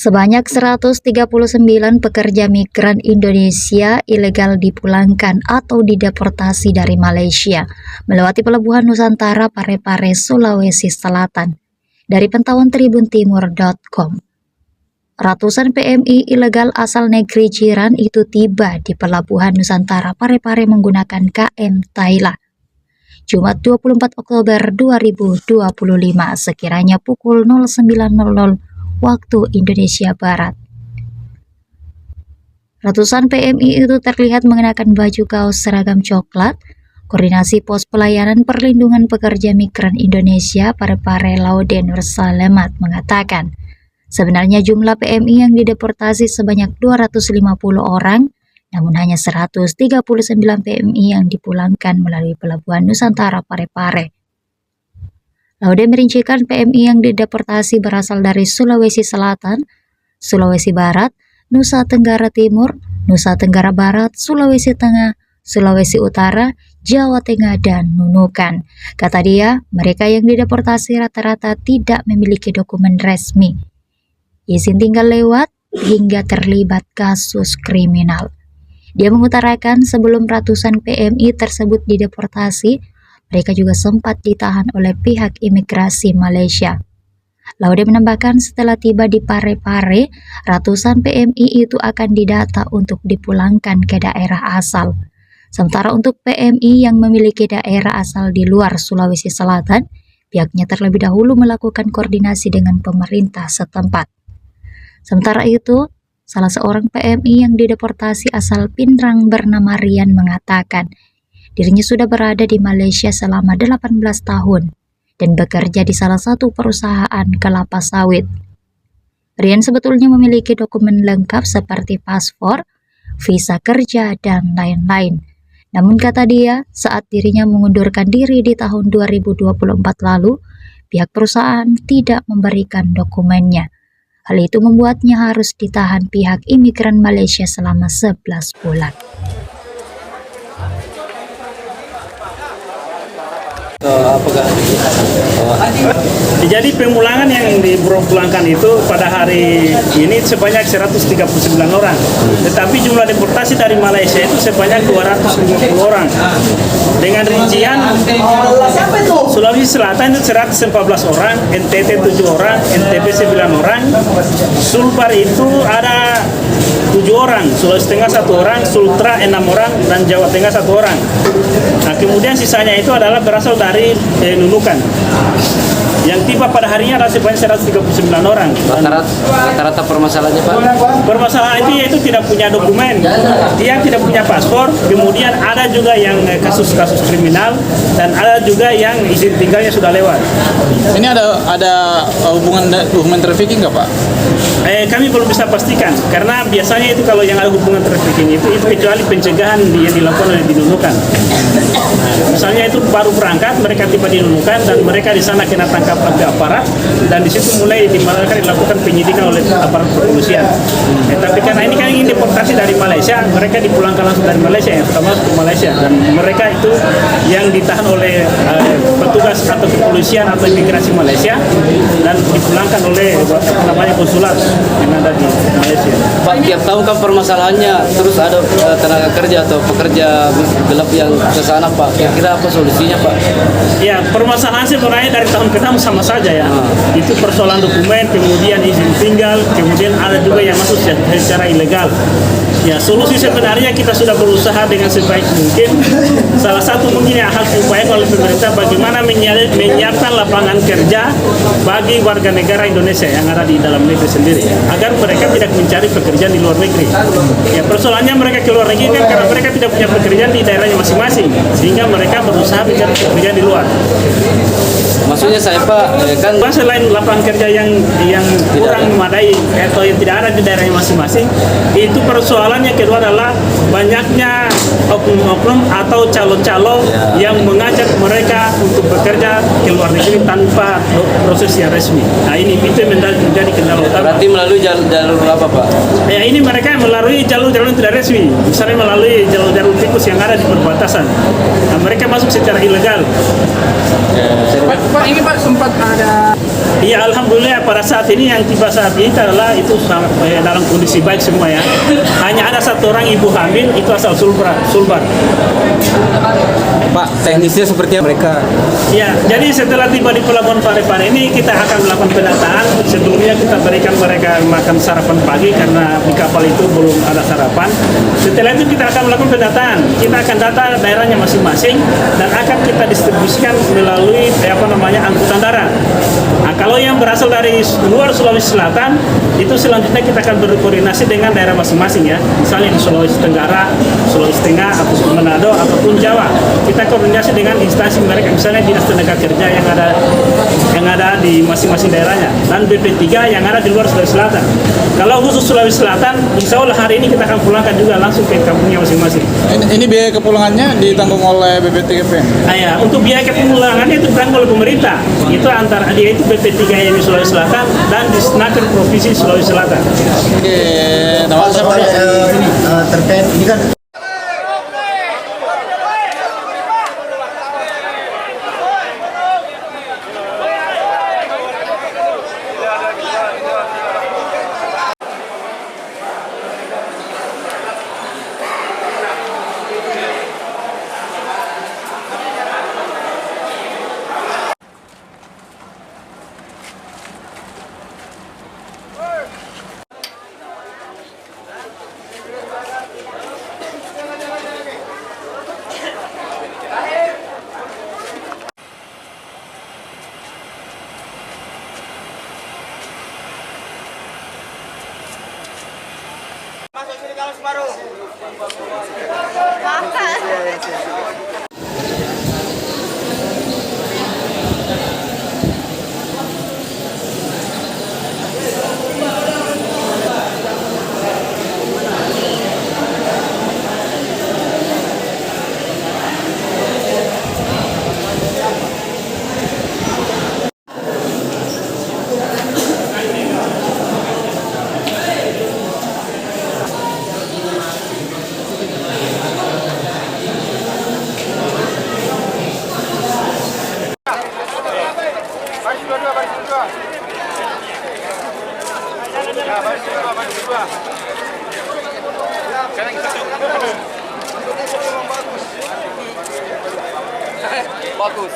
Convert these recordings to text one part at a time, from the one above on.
Sebanyak 139 pekerja migran Indonesia ilegal dipulangkan atau dideportasi dari Malaysia melewati pelabuhan Nusantara Parepare, Sulawesi Selatan. Dari pantauan tribuntimur.com, ratusan PMI ilegal asal negeri jiran itu tiba di pelabuhan Nusantara Parepare menggunakan KM Thailand Jumat 24 Oktober 2025 sekiranya pukul 09.00 waktu Indonesia Barat. Ratusan PMI itu terlihat mengenakan baju kaos seragam coklat. Koordinasi Pos Pelayanan Perlindungan Pekerja Migran Indonesia Parepare Laude Nur Salemat mengatakan, sebenarnya jumlah PMI yang dideportasi sebanyak 250 orang, namun hanya 139 PMI yang dipulangkan melalui pelabuhan Nusantara Parepare. Laude merincikan PMI yang dideportasi berasal dari Sulawesi Selatan, Sulawesi Barat, Nusa Tenggara Timur, Nusa Tenggara Barat, Sulawesi Tengah, Sulawesi Utara, Jawa Tengah, dan Nunukan. Kata dia, mereka yang dideportasi rata-rata tidak memiliki dokumen resmi, izin tinggal lewat, hingga terlibat kasus kriminal. Dia mengutarakan sebelum ratusan PMI tersebut dideportasi, mereka juga sempat ditahan oleh pihak imigrasi Malaysia. Laude menambahkan setelah tiba di Parepare, ratusan PMI itu akan didata untuk dipulangkan ke daerah asal. Sementara untuk PMI yang memiliki daerah asal di luar Sulawesi Selatan, pihaknya terlebih dahulu melakukan koordinasi dengan pemerintah setempat. Sementara itu, salah seorang PMI yang dideportasi asal Pinrang bernama Rian mengatakan, dirinya sudah berada di Malaysia selama 18 tahun dan bekerja di salah satu perusahaan kelapa sawit. Rian sebetulnya memiliki dokumen lengkap seperti paspor, visa kerja, dan lain-lain. Namun kata dia, saat dirinya mengundurkan diri di tahun 2024 lalu, pihak perusahaan tidak memberikan dokumennya. Hal itu membuatnya harus ditahan pihak imigran Malaysia selama 11 bulan. Jadi pemulangan yang dipulangkan itu pada hari ini sebanyak 139 orang. Tetapi jumlah deportasi dari Malaysia itu sebanyak 250 orang. Dengan rincian Sulawesi Selatan itu 114 orang, NTT 7 orang, NTB 9 orang, Sulbar itu ada 7 orang, Sulawesi Tengah 1 orang, Sultra 6 orang, dan Jawa Tengah 1 orang. Nah, kemudian sisanya itu adalah berasal dari Nunukan. Yang tiba pada harinya ada sebanyak 139 orang. Rata-rata permasalahannya, Pak? Permasalahan itu yaitu tidak punya dokumen, dia tidak punya paspor, kemudian ada juga yang kasus-kasus kriminal, dan ada juga yang izin tinggalnya sudah lewat. Ini ada hubungan trafficking nggak, Pak? Kami belum bisa pastikan, karena biasanya itu kalau yang ada hubungan trafficking itu kecuali pencegahan yang dilakukan oleh dinunukan. Misalnya itu baru berangkat, mereka tiba di Nunukan dan mereka di sana kena tangkap oleh aparat, dan di situ mulai dilakukan penyidikan oleh aparat kepolisian. Tapi karena ini kan ingin deportasi dari Malaysia, mereka dipulangkan langsung dari Malaysia, yang sudah masuk ke Malaysia, dan mereka itu yang ditahan oleh petugas atau kepolisian atau imigrasi Malaysia dan dipulangkan oleh konsulat yang ada di Malaysia. Pak, tiap tahun kan permasalahannya terus ada tenaga kerja atau pekerja gelap yang ke sana, Pak. Kira-kira apa solusinya, Pak? Ya, permasalahan sebenarnya dari tahun ke tahun sama saja ya. Itu persoalan dokumen, kemudian izin tinggal, kemudian ada juga yang masuk secara ilegal. Ya, solusi sebenarnya kita sudah berusaha dengan sebaik mungkin. Salah satu mungkin yang harus diupayakan oleh pemerintah bagaimana menyiapkan lapangan kerja bagi warga negara Indonesia yang ada di dalam negeri sendiri, agar mereka tidak mencari pekerjaan di luar negeri. Ya, persoalannya mereka ke luar negeri kan karena mereka tidak punya pekerjaan di daerahnya masing-masing, sehingga mereka berusaha mencari pekerjaan di luar. Maksudnya saya, Pak, kan selain lapangan kerja yang kurang memadai atau yang tidak ada di daerahnya masing-masing, itu persoalan yang kedua adalah banyaknya oknum-oknum atau calon-calon yang mengajak mereka untuk bekerja ke luar negeri tanpa proses yang resmi. Nah, ini itu menjadi kendala utama. berarti melalui jalur apa, Pak? Ya, ini mereka melalui jalur-jalur tidak resmi, misalnya melalui jalur-jalur tikus yang ada di perbatasan. Nah, mereka masuk secara ilegal. Pak, ini Pak sempat ada Iya, alhamdulillah pada saat ini yang tiba saat ini adalah itu sangat dalam kondisi baik semua ya. Hanya ada satu orang ibu hamil itu asal Sulbar. Pak, teknisnya seperti apa mereka? Ya, jadi setelah tiba di Pelabuhan Parepare ini kita akan melakukan pendataan. Sebelumnya kita berikan mereka makan sarapan pagi karena di kapal itu belum ada sarapan. Setelah itu kita akan melakukan pendataan. Kita akan data daerahnya masing-masing dan akan kita distribusikan melalui angkutan darat. Nah, kalau yang berasal dari luar Sulawesi Selatan itu selanjutnya kita akan berkoordinasi dengan daerah masing-masing ya. Misalnya di Sulawesi Tenggara, Sulawesi Tengah, atau Manado ataupun Jawa. Kita koordinasi dengan instansi mereka, misalnya Dinas Tenaga Kerja yang ada di masing-masing daerahnya dan BP3 yang ada di luar Sulawesi Selatan. Kalau khusus Sulawesi Selatan, insya Allah hari ini kita akan pulangkan juga langsung ke kampungnya masing-masing. Ini biaya kepulangannya ditanggung oleh BP3P? Ya, untuk biaya kepulangannya itu ditanggung oleh pemerintah. Itu antara dia itu BP3 yang di Sulawesi Selatan dan di Snaker Provinsi Sulawesi Selatan. Oke, nama siapa? Terkait ini kan Bagus.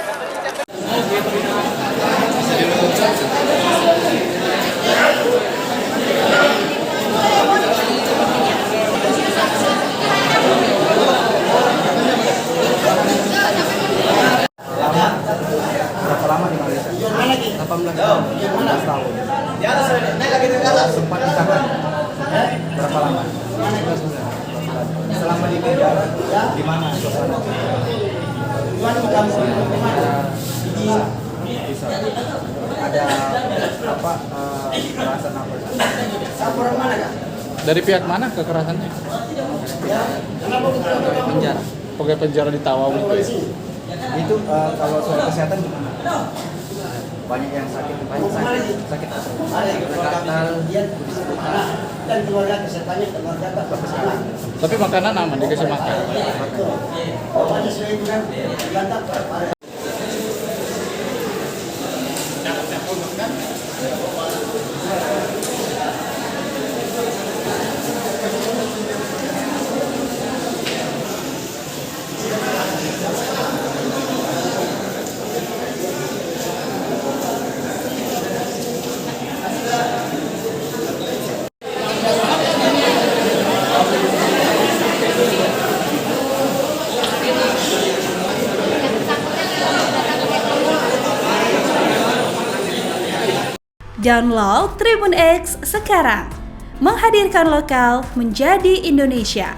berapa lama di Malaysia? 18 tahun. 18 tahun. Sempat ditahan. Berapa lama? Selama di Medan, di mana suasana? Bisa. Ada apa kekerasan apa? Dari pihak mana kekerasannya? Penjara. Pegawai penjara di Tawau itu ya? Itu kalau soal kesehatan gimana? Banyak yang sakit sakit gatal dan keluarga kesehatannya Tapi makanan aman, dikasih makan. Download Tribun X sekarang, menghadirkan lokal menjadi Indonesia.